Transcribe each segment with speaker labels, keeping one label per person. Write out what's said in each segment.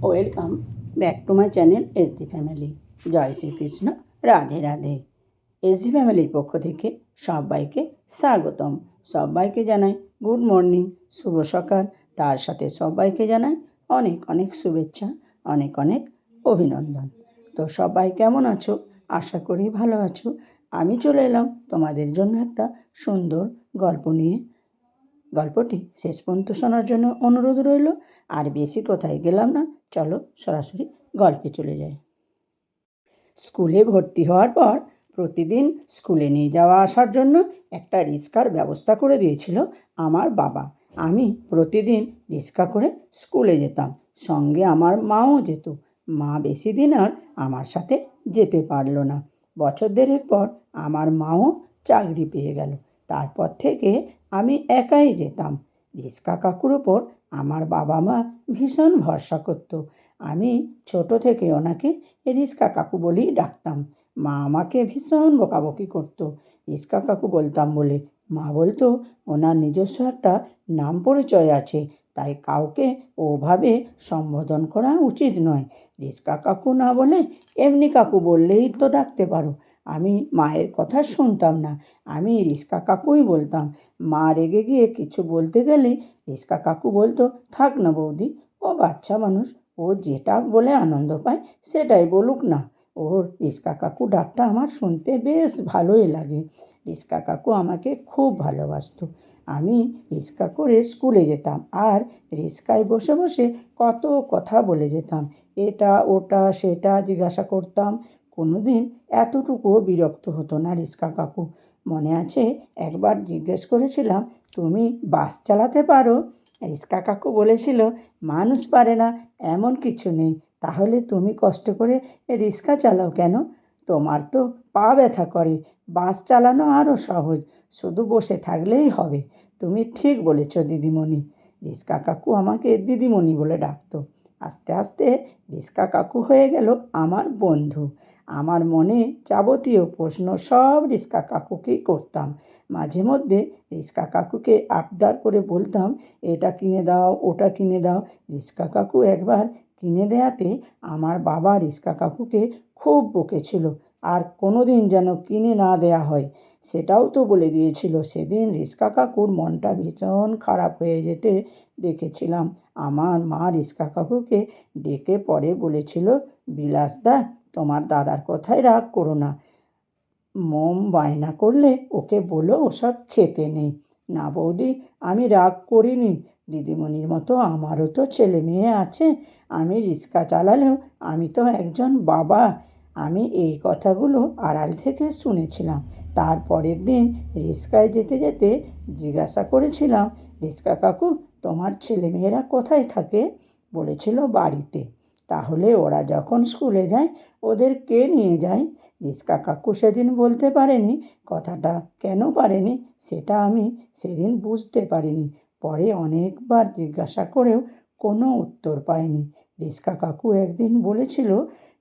Speaker 1: Welcome back to my channel SD family. জয় Shrikrishna, Radhe Radhe. SD ফ্যামিলির পক্ষ থেকে সবাইকে স্বাগতম। সবাইকে জানাই গুড মর্নিং, শুভ সকাল। তার সাথে সবাইকে জানাই অনেক অনেক শুভেচ্ছা, অনেক অনেক অভিনন্দন। তো সবাই কেমন আছো? আশা করি ভালো আছো। আমি চলে এলাম তোমাদের জন্য একটা সুন্দর গল্প নিয়ে। গল্পটি শেষ পর্যন্ত শোনার জন্য অনুরোধ রইল। আর বেশি কোথায় গেলাম না, চলো সরাসরি গল্পে চলে যাই। স্কুলে ভর্তি হওয়ার পর প্রতিদিন স্কুলে নিয়ে যাওয়া আসার জন্য একটা রিক্সার ব্যবস্থা করে দিয়েছিল আমার বাবা। আমি প্রতিদিন রিক্সা করে স্কুলে যেতাম, সঙ্গে আমার মাও যেত। মা বেশি দিন আর আমার সাথে যেতে পারলো না। বছর দেড়েক পর আমার মাও চাকরি পেয়ে গেল। তারপর থেকে আমি একাই যেতাম। রিক্সা কাকুর ওপর আমার বাবা মা ভীষণ ভরসা করত। আমি ছোট থেকে ওনাকে রিক্সা কাকু বলেই ডাকতাম। মা আমাকে ভীষণ বকাবকি করতো রিক্সা কাকু বলতাম বলে। মা বলতো ওনার নিজস্ব একটা নাম পরিচয় আছে, তাই কাউকে ওভাবে সম্বোধন করা উচিত নয়। রিক্সা কাকু না বলে এমনি কাকু বললেই তো ডাকতে পারো। আমি মায়ের কথা শুনতাম না, আমি রিক্সা কাকুই বলতাম। মা রেগে গিয়ে কিছু বলতে গেলে রিক্সা কাকু বলতো, থাক না বৌদি, ও বাচ্চা মানুষ, ও যেটা বলে আনন্দ পায় সেটাই বলুক না। ওর রিক্সা কাকু ডাকটা আমার শুনতে বেশ ভালোই লাগে। রিক্সা কাকু আমাকে খুব ভালোবাসতো। আমি রিক্সা করে স্কুলে যেতাম আর রিক্সায় বসে বসে কত কথা বলে যেতাম। এটা ওটা সেটা জিজ্ঞাসা করতাম। কোনো দিন এতটুকুও বিরক্ত হতো না রিক্সা কাকু। মনে আছে একবার জিজ্ঞেস করেছিলাম, তুমি বাস চালাতে পারো? রিক্সা কাকু বলেছিল, মানুষ পারে না এমন কিছু নেই, তাহলে তুমি কষ্ট করে রিক্সা চালাও কেন? তোমার তো পা ব্যথা করে, বাস চালানো আরও সহজ, শুধু বসে থাকলেই হবে। তুমি ঠিক বলেছ দিদিমণি। রিক্সা কাকু আমাকে দিদিমণি বলে ডাকতো। আস্তে আস্তে রিক্সা কাকু হয়ে গেল আমার বন্ধু। আমার মনে যাবতীয় প্রশ্ন সব রিক্সা কাকুকেই করতাম। মাঝে মধ্যে রিক্সা কাকুকে আবদার করে বলতাম, এটা কিনে দাও, ওটা কিনে দাও। রিক্সা কাকু একবার কিনে দেয়াতে আমার বাবা রিক্সা কাকুকে খুব বকেছিল, আর কোনো দিন যেন কিনে না দেয়া হয় সেটাও তো বলে দিয়েছিল। সেদিন রিক্সা কাকুর মনটা ভীষণ খারাপ হয়ে যেতে দেখেছিলাম। আমার মা রিক্সা কাকুকে ডেকে পরে বলেছিল, বিলাসদা, তোমার দাদার কথায় রাগ করো না, মম বায়না করলে ওকে বলো ওসব খেতে নেই। না বৌদি, আমি রাগ করিনি, দিদিমণির মতো আমারও তো ছেলে মেয়ে আছে, আমি রিক্সা চালালেও আমি তো একজন বাবা। আমি এই কথাগুলো আড়াল থেকে শুনেছিলাম। তারপরের দিন রিক্সায় যেতে যেতে জিজ্ঞাসা করেছিলাম, রিক্সা কাকু, তোমার ছেলে মেয়েরা কোথায় থাকে? বলেছিল বাড়িতে। তাহলে ওরা যখন স্কুলে যায় ওদের কে নিয়ে যায়? রিক্সা কাকু সেদিন বলতে পারেনি। কথাটা কেন পারেনি সেটা আমি সেদিন বুঝতে পারিনি। পরে অনেকবার জিজ্ঞাসা করেও কোনো উত্তর পাইনি। রিক্সা কাকু একদিন বলেছিল,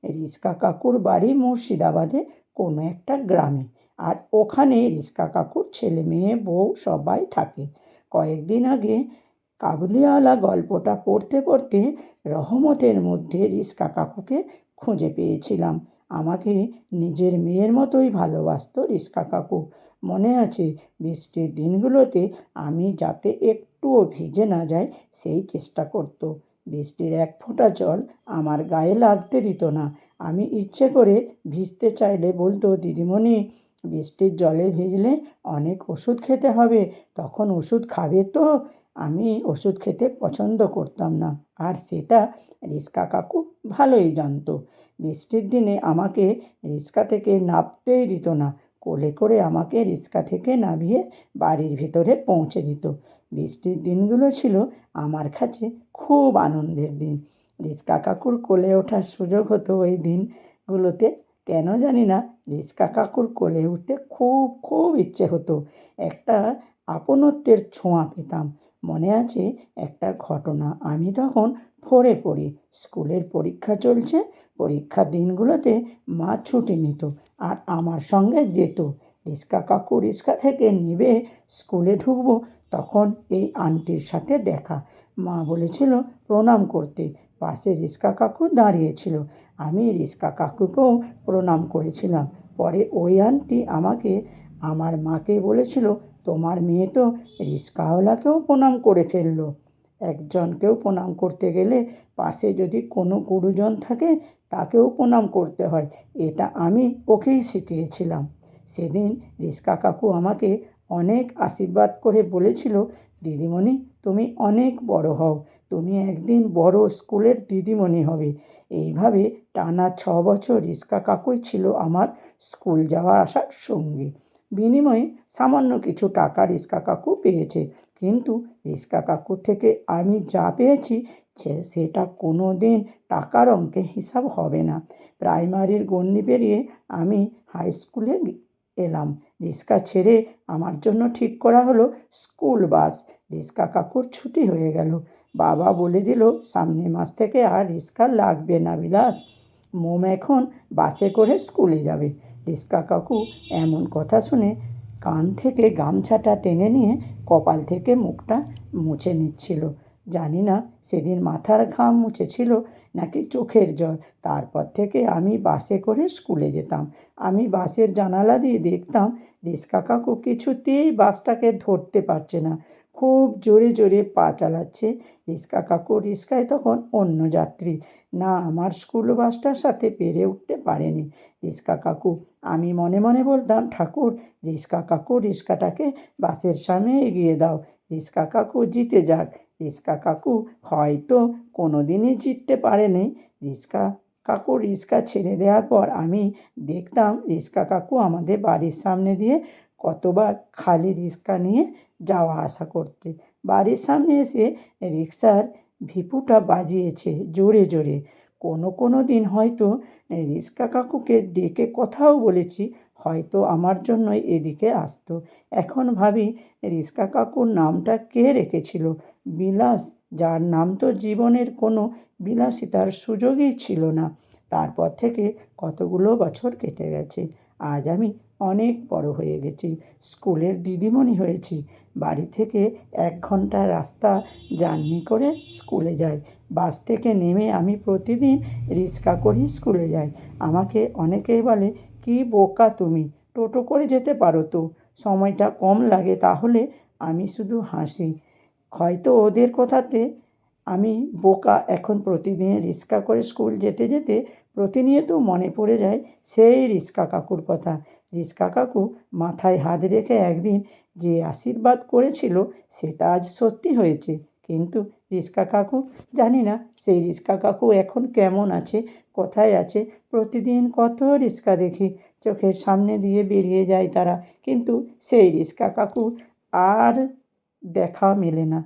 Speaker 1: রিক্সা কাকুর বাড়ি মুর্শিদাবাদে কোনো একটা গ্রামে, আর ওখানে রিক্সা কাকুর ছেলে মেয়ে বউ সবাই থাকে। কয়েকদিন আগে কাবুলিওয়ালা গল্পটা পড়তে পড়তে রহমতের মধ্যে রিক্সা কাকুকে খুঁজে পেয়েছিলাম। আমাকে নিজের মেয়ের মতোই ভালোবাসতো রিক্সা কাকু। মনে আছে বৃষ্টির দিনগুলোতে আমি যাতে একটুও ভিজে না যাই সেই চেষ্টা করতো। বৃষ্টির এক ফোঁটা জল আমার গায়ে লাগতে দিত না। আমি ইচ্ছে করে ভিজতে চাইলে বলতো, দিদিমণি, বৃষ্টির জলে ভিজলে অনেক ওষুধ খেতে হবে, তখন ওষুধ খাবে তো? আমি ওষুধ খেতে পছন্দ করতাম না, আর সেটা রিক্সা কাকু ভালোই জানতো। বৃষ্টির দিনে আমাকে রিক্সা থেকে নামতেই দিত না, কোলে করে আমাকে রিক্সা থেকে নামিয়ে বাড়ির ভিতরে পৌঁছে দিত। বৃষ্টির দিনগুলো ছিল আমার কাছে খুব আনন্দের দিন। রিক্সা কাকুর কোলে ওঠার সুযোগ হতো ওই দিনগুলোতে। কেন জানি না রিক্সা কাকুর কোলে উঠতে খুব খুব ইচ্ছে হতো। একটা আপনত্বের ছোঁয়া পেতাম। মনে আছে একটা ঘটনা, আমি তখন 4-এ পড়ি, স্কুলের পরীক্ষা চলছে। পরীক্ষার দিনগুলোতে মা ছুটি নিত আর আমার সঙ্গে যেত। রিক্সা কাকু রিক্সা থেকে নেমে স্কুলে ঢুকবো, তখন এই আন্টির সাথে দেখা। মা বলেছিল প্রণাম করতে, পাশে রিক্সা কাকু দাঁড়িয়েছিল। আমি রিক্সা কাকুকেও প্রণাম করেছিলাম। পরে ওই আন্টি আমাকে আমার মাকে বলেছিল, তোমার মেয়ে তো রিক্সাওয়ালাকেও প্রণাম করে ফেললো। একজনকেও প্রণাম করতে গেলে পাশে যদি কোনো গুরুজন থাকে তাকেও প্রণাম করতে হয়। এটা আমি ওকেই শিখিয়েছিলাম। সেদিন রিক্সা কাকু আমাকে অনেক আশীর্বাদ করে বলেছিল, দিদিমণি তুমি অনেক বড় হও, তুমি একদিন বড় স্কুলের দিদিমণি হবে। এইভাবে টানা 6 বছর রিক্সা কাকুই ছিল আমার স্কুল যাওয়া আসার সঙ্গী। বিনিময়ে সামান্য কিছু টাকা রিক্সা কাকু পেয়েছে, কিন্তু রিক্সা কাকুর থেকে আমি যা পেয়েছি সেটা কোনো দিন টাকার অঙ্কে হিসাব হবে না। প্রাইমারির গণ্ডি পেরিয়ে আমি হাই স্কুলে এলাম। রিক্সা ছেড়ে আমার জন্য ঠিক করা হলো স্কুল বাস। রিক্সা কাকুর ছুটি হয়ে গেল। বাবা বলে দিল, সামনের মাস থেকে আর রিক্সা লাগবে না বিলাস, মোম এখন বাসে করে স্কুলে যাবে। রিক্সা কাকু এমন কথা শুনে কান থেকে গামছাটা টেনে নিয়ে কপাল থেকে মুখটা মুছে নিচ্ছিল। জানি না সেদিন মাথার ঘাম মুছেছিল নাকি চোখের জল। তারপর থেকে আমি বাসে করে স্কুলে যেতাম। আমি বাসের জানালা দিয়ে দেখতাম রিক্সা কাকু কিছুতেই বাসটাকে ধরতে পারছে না, খুব জোরে জোরে পা চালাচ্ছে। রিক্সা কাকু রিক্সায় তখন অন্য যাত্রী, না আমার স্কুল বাসটার সাথে পেরে উঠতে পারেনি রিক্সা কাকু। আমি মনে মনে বলতাম, ঠাকুর রিক্সা কাকু রিক্সাটাকে বাসের সামনে এগিয়ে দাও, রিক্সা কাকু জিতে যাক। রিক্সা কাকু হয়তো কোনো দিনই জিততে পারেনি। রিক্সা কাকু রিক্সা ছেড়ে দেওয়ার পর আমি দেখতাম রিক্সা কাকু আমাদের বাড়ির সামনে দিয়ে কতবার খালি রিক্সা নিয়ে যাওয়া আসা করতে। বাড়ির সামনে এসে রিক্সার ভিপুটা বাজিয়েছে জোরে জোরে। কোনো দিন হয়তো রিক্সা কাকুকে ডেকে কথাও বলেছি, হয়তো আমার জন্যই এদিকে আসতো। এখন ভাবি রিক্সা কাকুর নামটা কে রেখেছিল? বিলাস, যার নাম তো জীবনের কোনো বিলাসিতার সুযোগই ছিল না। তারপর থেকে কতগুলো বছর কেটে গেছে। আজ আমি অনেক বড় হয়ে গেছি, স্কুলের দিদিমণি হয়েছি। বাড়ি থেকে 1 ঘন্টা রাস্তা জার্নি করে স্কুলে যাই। বাস থেকে নেমে আমি প্রতিদিন রিক্সা করেই স্কুলে যাই। আমাকে অনেকেই বলে, কি বোকা তুমি, টোটো করে যেতে পারো তো, সময়টা কম লাগে। তাহলে আমি শুধু হাসি। হয়তো ওদের কথাতে আমি বোকা। এখন প্রতিদিন রিক্সা করে স্কুল যেতে যেতে প্রতিনিয়ত মনে পড়ে যায় সেই রিক্সা কাকুর কথা। রিক্সা কাকু মাথায় হাত রেখে একদিন যে আশীর্বাদ করেছিল সেটা আজ সত্যি হয়েছে। কিন্তু রিক্সা কাকু, জানি না সেই রিক্সা কাকু এখন কেমন আছে, কোথায় আছে। প্রতিদিন কত রিক্সা দেখি, চোখের সামনে দিয়ে বেরিয়ে যায় তারা, কিন্তু সেই রিক্সা কাকু আর দেখা মেলে না।